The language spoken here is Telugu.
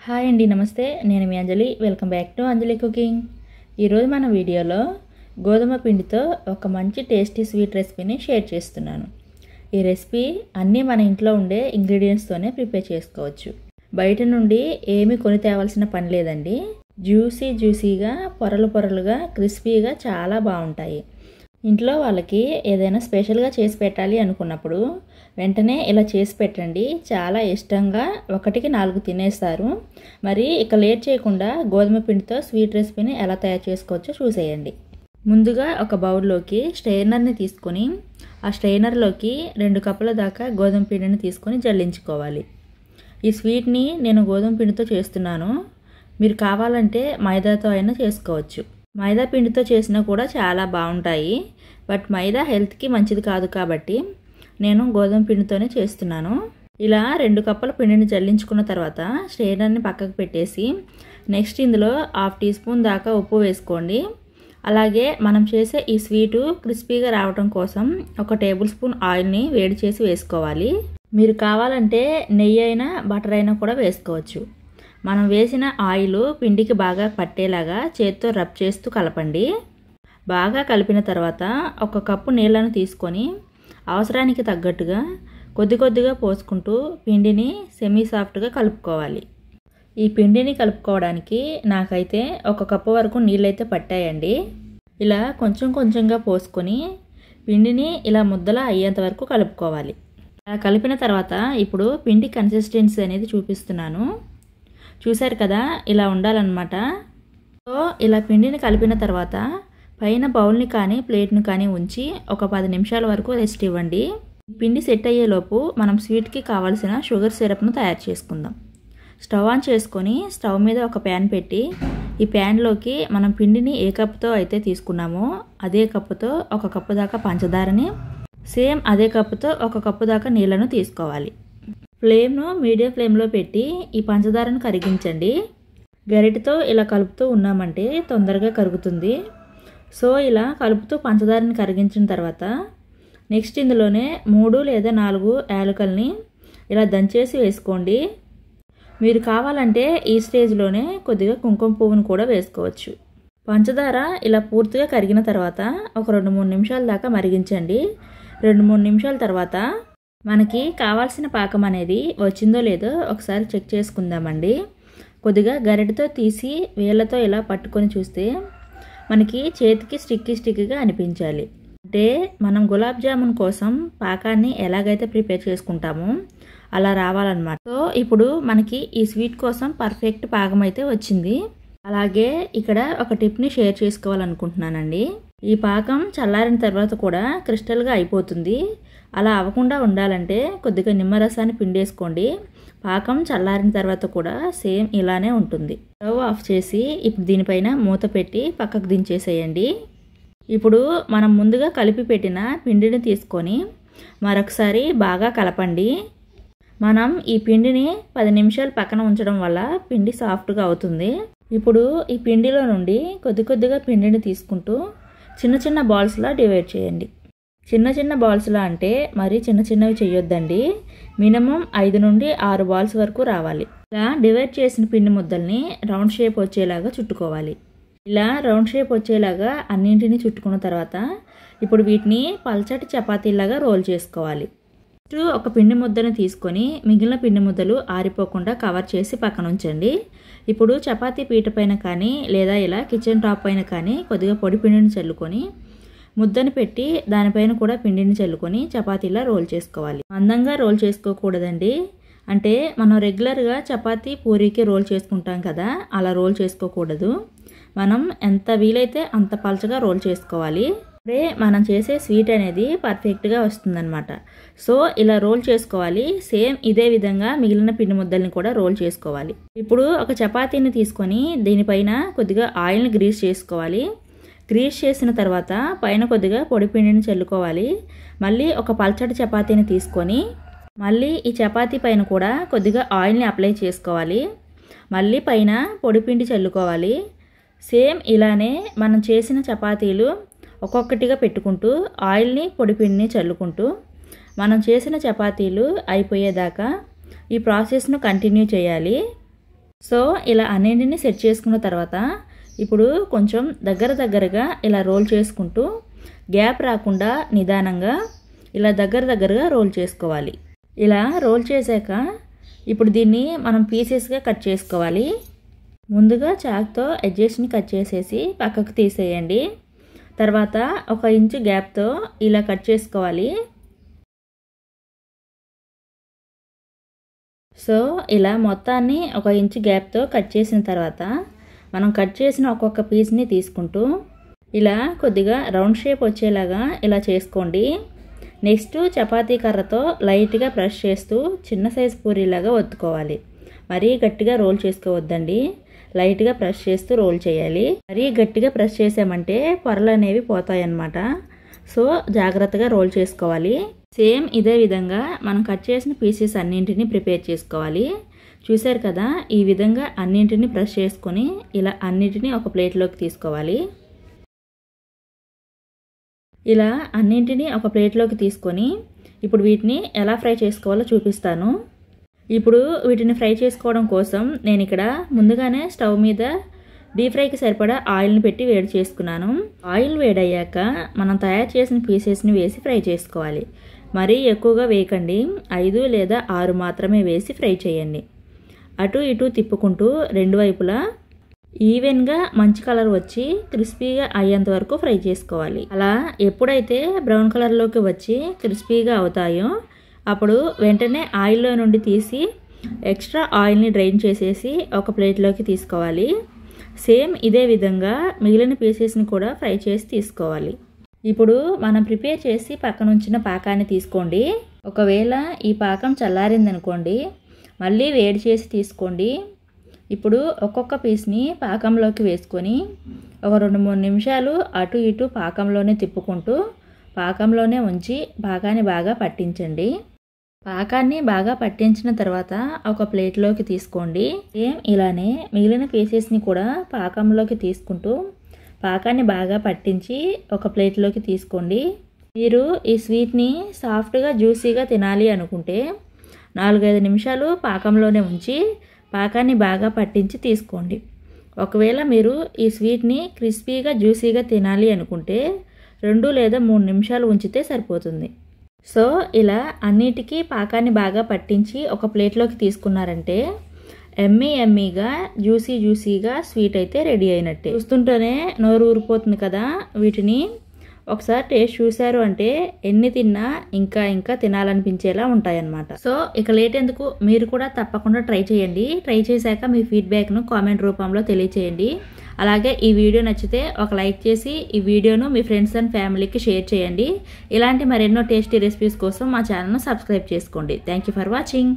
హాయ్ అండి, నమస్తే. నేను మీ Anjali. Welcome back to Anjali cooking. ఈరోజు మన వీడియోలో గోధుమ పిండితో ఒక మంచి టేస్టీ స్వీట్ రెసిపీని షేర్ చేస్తున్నాను. ఈ రెసిపీ అన్నీ మన ఇంట్లో ఉండే ఇంగ్రీడియంట్స్తోనే ప్రిపేర్ చేసుకోవచ్చు. బయట నుండి ఏమీ కొని తేవాల్సిన పని లేదండి. జ్యూసీగా పొరలు పొరలుగా క్రిస్పీగా చాలా బాగుంటాయి. ఇంట్లో వాళ్ళకి ఏదైనా స్పెషల్గా చేసి పెట్టాలి అనుకున్నప్పుడు వెంటనే ఇలా చేసి పెట్టండి. చాలా ఇష్టంగా 1కి 4 తినేస్తారు. మరి ఇక లేట్ చేయకుండా గోధుమ పిండితో స్వీట్ రెసిపీని ఎలా తయారు చేసుకోవచ్చో చూసేయండి. ముందుగా ఒక బౌల్లోకి స్ట్రెయినర్ని తీసుకొని ఆ స్ట్రెయినర్లోకి 2 కప్పుల దాకా గోధుమ పిండిని తీసుకొని జల్లించుకోవాలి. ఈ స్వీట్ని నేను గోధుమ పిండితో చేస్తున్నాను. మీరు కావాలంటే మైదాతో అయినా చేసుకోవచ్చు. మైదా పిండితో చేసినా కూడా చాలా బాగుంటాయి. బట్ మైదా హెల్త్కి మంచిది కాదు కాబట్టి నేను గోధుమ పిండితోనే చేస్తున్నాను. ఇలా 2 కప్పుల పిండిని జల్లించుకున్న తర్వాత స్ట్రెయినర్ని పక్కకు పెట్టేసి నెక్స్ట్ ఇందులో 1/2 టీ స్పూన్ దాకా ఉప్పు వేసుకోండి. అలాగే మనం చేసే ఈ స్వీటు క్రిస్పీగా రావడం కోసం 1 టేబుల్ స్పూన్ ఆయిల్ని వేడి చేసి వేసుకోవాలి. మీరు కావాలంటే నెయ్యి అయినా బటర్ అయినా కూడా వేసుకోవచ్చు. మనం వేసిన ఆయిల్ పిండికి బాగా పట్టేలాగా చేత్తో రబ్ చేస్తూ కలపండి. బాగా కలిపిన తర్వాత 1 కప్పు నీళ్ళను తీసుకొని అవసరానికి తగ్గట్టుగా కొద్దిగా పోసుకుంటూ పిండిని సెమీ సాఫ్ట్గా కలుపుకోవాలి. ఈ పిండిని కలుపుకోవడానికి నాకైతే 1 కప్పు వరకు నీళ్ళైతే పట్టాయండి. ఇలా కొంచెంగా పోసుకొని పిండిని ఇలా ముద్దలా అయ్యేంత వరకు కలుపుకోవాలి. ఇలా కలిపిన తర్వాత ఇప్పుడు పిండి కన్సిస్టెన్సీ అనేది చూపిస్తున్నాను. చూశారు కదా, ఇలా ఉండాలన్నమాట. సో ఇలా పిండిని కలిపిన తర్వాత పైన బౌల్ని కానీ ప్లేట్ని కానీ ఉంచి ఒక 10 నిమిషాల వరకు రెస్ట్ ఇవ్వండి. పిండి సెట్ అయ్యేలోపు మనం స్వీట్కి కావాల్సిన షుగర్ సిరప్ను తయారు చేసుకుందాం. స్టవ్ ఆన్ చేసుకొని స్టవ్ మీద ఒక ప్యాన్ పెట్టి ఈ ప్యాన్లోకి మనం పిండిని ఏ కప్పుతో అయితే తీసుకున్నామో అదే కప్పుతో 1 కప్పు దాకా పంచదారని, సేమ్ అదే కప్పుతో 1 కప్పు దాకా నీళ్ళను తీసుకోవాలి. ఫ్లేమ్ను మీడియం ఫ్లేమ్లో పెట్టి ఈ పంచదారను కరిగించండి. గరిటెతో ఇలా కలుపుతూ ఉన్నామంటే తొందరగా కరుగుతుంది. సో ఇలా కలుపుతూ పంచదారని కరిగించిన తర్వాత నెక్స్ట్ ఇందులోనే 3 లేదా 4 యాలకుల్ని ఇలా దంచేసి వేసుకోండి. మీరు కావాలంటే ఈ స్టేజ్లోనే కొద్దిగా కుంకుమ పువ్వును కూడా వేసుకోవచ్చు. పంచదార ఇలా పూర్తిగా కరిగిన తర్వాత ఒక 2-3 నిమిషాల దాకా మరిగించండి. 2-3 నిమిషాల తర్వాత మనకి కావాల్సిన పాకం అనేది వచ్చిందో లేదో ఒకసారి చెక్ చేసుకుందామండి. కొద్దిగా గరిటెతో తీసి వేళ్ళతో ఇలా పట్టుకొని చూస్తే మనకి చేతికి స్టిక్కీగా అనిపించాలి. అంటే మనం గులాబ్ జామున్ కోసం పాకాన్ని ఎలాగైతే ప్రిపేర్ చేసుకుంటామో అలా రావాలన్నమాట. సో ఇప్పుడు మనకి ఈ స్వీట్ కోసం పర్ఫెక్ట్ పాకం అయితే వచ్చింది. అలాగే ఇక్కడ ఒక టిప్ని షేర్ చేసుకోవాలనుకుంటున్నానండి. ఈ పాకం చల్లారిన తర్వాత కూడా క్రిస్టల్గా అయిపోతుంది. అలా అవ్వకుండా ఉండాలంటే కొద్దిగా నిమ్మరసాన్ని పిండేసుకోండి. పాకం చల్లారిన తర్వాత కూడా సేమ్ ఇలానే ఉంటుంది. స్టవ్ ఆఫ్ చేసి ఇప్పుడు దీనిపైన మూత పెట్టి పక్కకు దించేసేయండి. ఇప్పుడు మనం ముందుగా కలిపి పెట్టిన పిండిని తీసుకొని మరొకసారి బాగా కలపండి. మనం ఈ పిండిని 10 నిమిషాలు పక్కన ఉంచడం వల్ల పిండి సాఫ్ట్గా అవుతుంది. ఇప్పుడు ఈ పిండిలో నుండి కొద్దిగా పిండిని తీసుకుంటూ చిన్న బాల్స్లా డివైడ్ చేయండి. చిన్న బాల్స్లా అంటే మరీ చిన్నవి చేయొద్దండి. మినిమం 5 నుండి 6 బాల్స్ వరకు రావాలి. ఇలా డివైడ్ చేసిన పిండి ముద్దల్ని రౌండ్ షేప్ వచ్చేలాగా చుట్టుకోవాలి. ఇలా రౌండ్ షేప్ వచ్చేలాగా అన్నింటినీ చుట్టుకున్న తర్వాత ఇప్పుడు వీటిని పల్చటి చపాతీలాగా రోల్ చేసుకోవాలి. నెక్స్ట్ ఒక పిండి ముద్దను తీసుకొని మిగిలిన పిండి ముద్దలు ఆరిపోకుండా కవర్ చేసి పక్కన ఉంచండి. ఇప్పుడు చపాతీ పీట పైన కానీ లేదా ఇలా కిచెన్ టాప్ పైన కానీ కొద్దిగా పొడి పిండిని చల్లుకొని ముద్దను పెట్టి దానిపైన కూడా పిండిని చల్లుకొని చపాతీలా రోల్ చేసుకోవాలి. మందంగా రోల్ చేసుకోకూడదండి. అంటే మనం రెగ్యులర్గా చపాతీ పూరీకి రోల్ చేసుకుంటాం కదా, అలా రోల్ చేసుకోకూడదు. మనం ఎంత వీలైతే అంత పలచగా రోల్ చేసుకోవాలి. అప్పుడే మనం చేసే స్వీట్ అనేది పర్ఫెక్ట్గా వస్తుందన్నమాట. సో ఇలా రోల్ చేసుకోవాలి. సేమ్ ఇదే విధంగా మిగిలిన పిండి ముద్దల్ని కూడా రోల్ చేసుకోవాలి. ఇప్పుడు ఒక చపాతీని తీసుకొని దీనిపైన కొద్దిగా ఆయిల్ని గ్రీస్ చేసుకోవాలి. గ్రీస్ చేసిన తర్వాత పైన కొద్దిగా పొడి పిండిని చల్లుకోవాలి. మళ్ళీ ఒక పల్చటి చపాతీని తీసుకొని మళ్ళీ ఈ చపాతీ పైన కూడా కొద్దిగా ఆయిల్ని అప్లై చేసుకోవాలి. మళ్ళీ పైన పొడి పిండి చల్లుకోవాలి. సేమ్ ఇలానే మనం చేసిన చపాతీలు ఒక్కొక్కటిగా పెట్టుకుంటూ ఆయిల్ని పొడి పిండిని చల్లుకుంటూ మనం చేసిన చపాతీలు అయిపోయేదాకా ఈ ప్రాసెస్ను కంటిన్యూ చేయాలి. సో ఇలా అన్నింటినీ సెట్ చేసుకున్న తర్వాత ఇప్పుడు కొంచెం దగ్గరగా ఇలా రోల్ చేసుకుంటూ గ్యాప్ రాకుండా నిదానంగా ఇలా దగ్గరగా రోల్ చేసుకోవాలి. ఇలా రోల్ చేశాక ఇప్పుడు దీన్ని మనం పీసెస్గా కట్ చేసుకోవాలి. ముందుగా చాక్తో ఎడ్జెస్ని కట్ చేసేసి పక్కకు తీసేయండి. తర్వాత 1 ఇంచు గ్యాప్తో ఇలా కట్ చేసుకోవాలి. సో ఇలా మొత్తాన్ని 1 ఇంచు గ్యాప్తో కట్ చేసిన తర్వాత మనం కట్ చేసిన ఒక్కొక్క పీస్ని తీసుకుంటూ ఇలా కొద్దిగా రౌండ్ షేప్ వచ్చేలాగా ఇలా చేసుకోండి. నెక్స్ట్ చపాతీ కర్రతో లైట్గా ప్రెస్ చేస్తూ చిన్న సైజు పూరీలాగా ఒత్తుకోవాలి. మరీ గట్టిగా రోల్ చేసుకోవద్దండి, లైట్గా ప్రెస్ చేస్తూ రోల్ చేయాలి. మరీ గట్టిగా ప్రెస్ చేసామంటే పొరలు అనేవి పోతాయన్నమాట. సో జాగ్రత్తగా రోల్ చేసుకోవాలి. సేమ్ ఇదే విధంగా మనం కట్ చేసిన పీసెస్ అన్నింటినీ ప్రిపేర్ చేసుకోవాలి. చూసారు కదా, ఈ విధంగా అన్నింటినీ ప్రెస్ చేసుకొని ఇలా అన్నింటినీ ఒక ప్లేట్లోకి తీసుకోవాలి. ఇలా అన్నింటినీ ఒక ప్లేట్లోకి తీసుకొని ఇప్పుడు వీటిని ఎలా ఫ్రై చేసుకోవాలో చూపిస్తాను. ఇప్పుడు వీటిని ఫ్రై చేసుకోవడం కోసం నేను ఇక్కడ ముందుగానే స్టవ్ మీద డీప్ ఫ్రైకి సరిపడా ఆయిల్ని పెట్టి వేడి చేసుకున్నాను. ఆయిల్ వేడయ్యాక మనం తయారు చేసిన పీసెస్ని వేసి ఫ్రై చేసుకోవాలి. మరీ ఎక్కువగా వేయకండి, 5 లేదా 6 మాత్రమే వేసి ఫ్రై చేయండి. అటు ఇటు తిప్పుకుంటూ రెండు వైపులా ఈవెన్గా మంచి కలర్ వచ్చి క్రిస్పీగా అయ్యేంత వరకు ఫ్రై చేసుకోవాలి. అలా ఎప్పుడైతే బ్రౌన్ కలర్లోకి వచ్చి క్రిస్పీగా అవుతాయో అప్పుడు వెంటనే ఆయిల్లో నుండి తీసి ఎక్స్ట్రా ఆయిల్ని డ్రైన్ చేసేసి ఒక ప్లేట్లోకి తీసుకోవాలి. సేమ్ ఇదే విధంగా మిగిలిన పీసెస్ని కూడా ఫ్రై చేసి తీసుకోవాలి. ఇప్పుడు మనం ప్రిపేర్ చేసి పక్కన ఉంచిన పాకాన్ని తీసుకోండి. ఒకవేళ ఈ పాకం చల్లారిందనుకోండి, మళ్ళీ వేడి చేసి తీసుకోండి. ఇప్పుడు ఒక్కొక్క పీస్ని పాకంలోకి వేసుకొని ఒక 2-3 నిమిషాలు అటు ఇటు పాకంలోనే తిప్పుకుంటూ పాకంలోనే ఉంచి పాకాన్ని బాగా పట్టించండి. పాకాన్ని బాగా పట్టించిన తర్వాత ఒక ప్లేట్లోకి తీసుకోండి. సేమ్ ఇలానే మిగిలిన పీసెస్ని కూడా పాకంలోకి తీసుకుంటూ పాకాన్ని బాగా పట్టించి ఒక ప్లేట్లోకి తీసుకోండి. మీరు ఈ స్వీట్ని సాఫ్ట్గా జ్యూసీగా తినాలి అనుకుంటే 4-5 నిమిషాలు పాకంలోనే ఉంచి పాకాన్ని బాగా పట్టించి తీసుకోండి. ఒకవేళ మీరు ఈ స్వీట్ని క్రిస్పీగా జ్యూసీగా తినాలి అనుకుంటే 2 లేదా 3 నిమిషాలు ఉంచితే సరిపోతుంది. సో ఇలా పాకాన్ని బాగా పట్టించి ఒక ప్లేట్లోకి తీసుకున్నారంటే ఎమ్మీగా జ్యూసీగా స్వీట్ అయితే రెడీ అయినట్టే. చూస్తుంటేనే నోరు ఊరిపోతుంది కదా. వీటిని ఒకసారి టేస్ట్ చూశారు అంటే ఎన్ని తిన్నా ఇంకా తినాలనిపించేలా ఉంటాయన్నమాట. సో ఇక లేట్ ఎందుకు, మీరు కూడా తప్పకుండా ట్రై చేయండి. ట్రై చేశాక మీ ఫీడ్బ్యాక్ను కామెంట్ రూపంలో తెలియచేయండి. అలాగే ఈ వీడియో నచ్చితే ఒక లైక్ చేసి ఈ వీడియోను మీ ఫ్రెండ్స్ అండ్ ఫ్యామిలీకి షేర్ చేయండి. ఇలాంటి మరెన్నో టేస్టీ రెసిపీస్ కోసం మా ఛానల్ను సబ్స్క్రైబ్ చేసుకోండి. Thank you for watching.